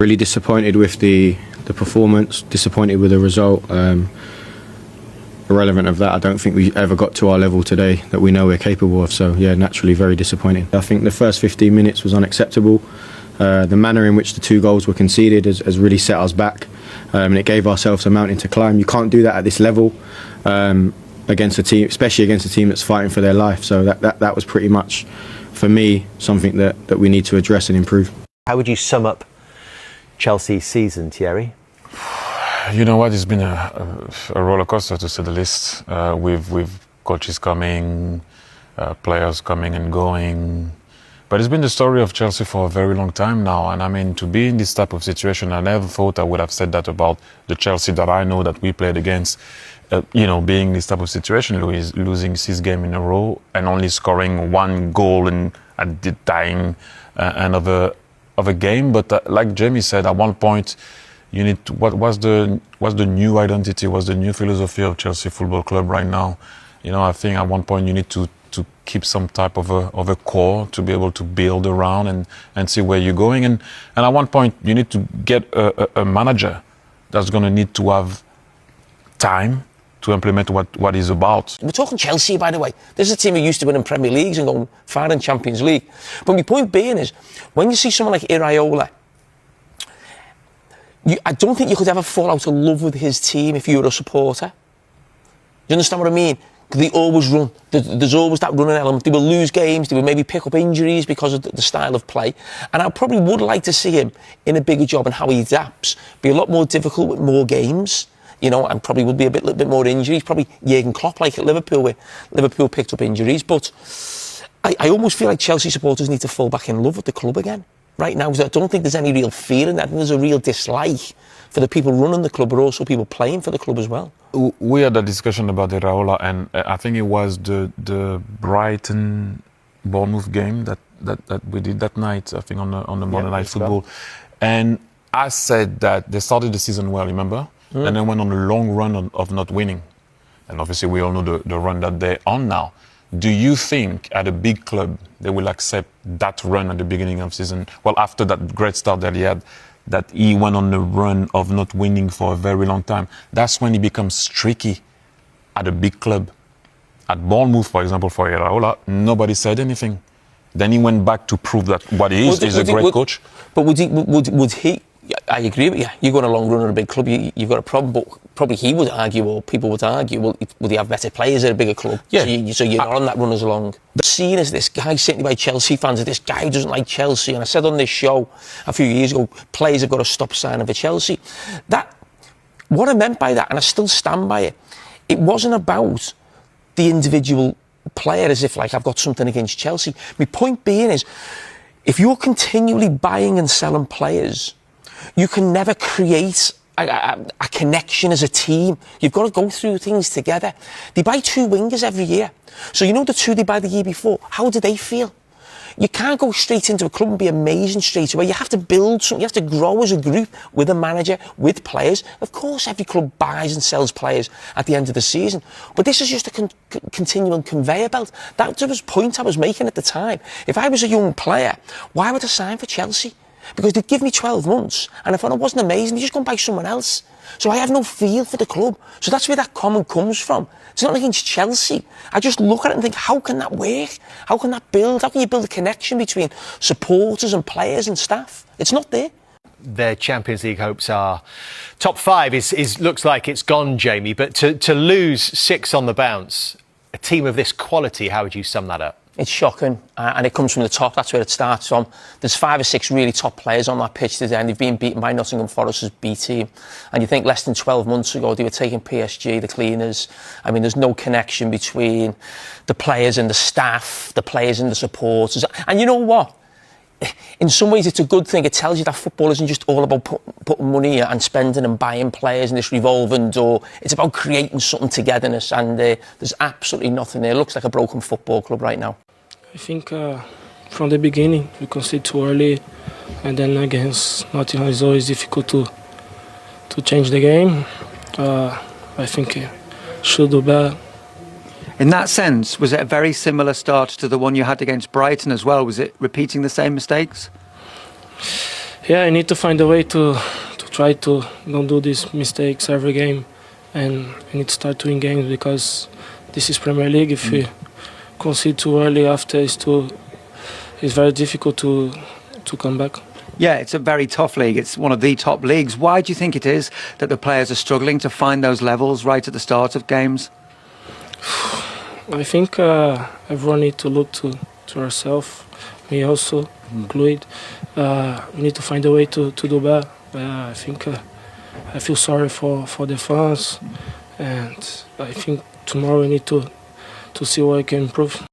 Really disappointed with the performance, disappointed with the result. Irrelevant of that, I don't think we ever got to our level today that we know we're capable of. So yeah, naturally very disappointing. I think the first 15 minutes was unacceptable. The manner in which the 2 goals were conceded has really set us back, and it gave ourselves a mountain to climb. You can't do that at this level against a team, especially against a team that's fighting for their life. So that was pretty much, for me, something that we need to address and improve. How would you sum up Chelsea's season, Thierry? You know what? It's been a roller coaster, to say the least. With coaches coming, players coming and going. But it's been the story of Chelsea for a very long time now. And I mean, to be in this type of situation, I never thought I would have said that about the Chelsea that I know that we played against. Being in this type of situation, losing 6 games in a row and only scoring 1 goal at the dying end of a game. But like Jamie said, at one point, you need to, what's the new identity, what's the new philosophy of Chelsea Football Club right now? I think at one point you need to keep some type of a core to be able to build around and see where you're going. And at one point you need to get a manager that's going to need to have time to implement what he's about. We're talking Chelsea, by the way. This is a team who used to win in Premier Leagues and going far in Champions League. But my point being is, when you see someone like Iraola, I don't think you could ever fall out of love with his team if you were a supporter. Do you understand what I mean? They always run. There's always that running element. They will lose games. They will maybe pick up injuries because of the style of play. And I probably would like to see him in a bigger job and how he adapts. Be a lot more difficult with more games, and probably would be a little bit more injuries. Probably Jurgen Klopp, like at Liverpool, where Liverpool picked up injuries. But I almost feel like Chelsea supporters need to fall back in love with the club again. Right now, I don't think there's any real fear in that. I think there's a real dislike for the people running the club, but also people playing for the club as well. We had a discussion about Iraola, and I think it was the Brighton Bournemouth game that we did that night. I think on the Monday Night Football, and I said that they started the season well, remember, and then went on a long run of not winning, and obviously we all know the run that they're on now. Do you think at a big club they will accept that run at the beginning of season? Well, after that great start that he had, that he went on the run of not winning for a very long time. That's when he becomes tricky at a big club. At Bournemouth, for example, for Iraola, nobody said anything. Then he went back to prove that what he is a great coach. But would he? I agree with you. You go on a long run at a big club, you've got a problem. But probably he would argue, or people would argue, well, would he have better players at a bigger club? Yeah. So you're not on that run as long. Seen as this guy sitting by Chelsea fans, as this guy who doesn't like Chelsea. And I said on this show a few years ago, players have got to stop signing for Chelsea. What I meant by that, and I still stand by it, it wasn't about the individual player as if like I've got something against Chelsea. My point being is, if you're continually buying and selling players, you can never create a connection as a team. You've got to go through things together. They buy 2 wingers every year. So the 2 they buy the year before, how do they feel? You can't go straight into a club and be amazing straight away. You have to build something. You have to grow as a group with a manager, with players. Of course, every club buys and sells players at the end of the season. But this is just a continual conveyor belt. That was the point I was making at the time. If I was a young player, why would I sign for Chelsea? Because they'd give me 12 months, and if I wasn't amazing, they'd just go and buy someone else. So I have no feel for the club. So that's where that comment comes from. It's not against Chelsea. I just look at it and think, how can that work? How can that build? How can you build a connection between supporters and players and staff? It's not there. Their Champions League hopes are top 5 looks like it's gone, Jamie. But to lose 6 on the bounce, a team of this quality, how would you sum that up? It's shocking, and it comes from the top. That's where it starts from. There's 5 or 6 really top players on that pitch today, and they've been beaten by Nottingham Forest's B team. And you think less than 12 months ago, they were taking PSG, the cleaners. I mean, there's no connection between the players and the staff, the players and the supporters. And you know what? In some ways, it's a good thing. It tells you that football isn't just all about putting money and spending and buying players in this revolving door. It's about creating something togetherness, and there's absolutely nothing there. It looks like a broken football club right now. I think from the beginning, we concede too early, and then against Nottingham, it's always difficult to change the game. I think should do better. In that sense, was it a very similar start to the one you had against Brighton as well? Was it repeating the same mistakes? Yeah, I need to find a way to try to don't do these mistakes every game, and I need to start to win games because this is Premier League. If we concede too early after, it's very difficult to come back. Yeah, it's a very tough league. It's one of the top leagues. Why do you think it is that the players are struggling to find those levels right at the start of games? I think everyone needs to look to ourselves, me also included. We need to find a way to do better. I think I feel sorry for the fans, and I think tomorrow we need to see what I can improve.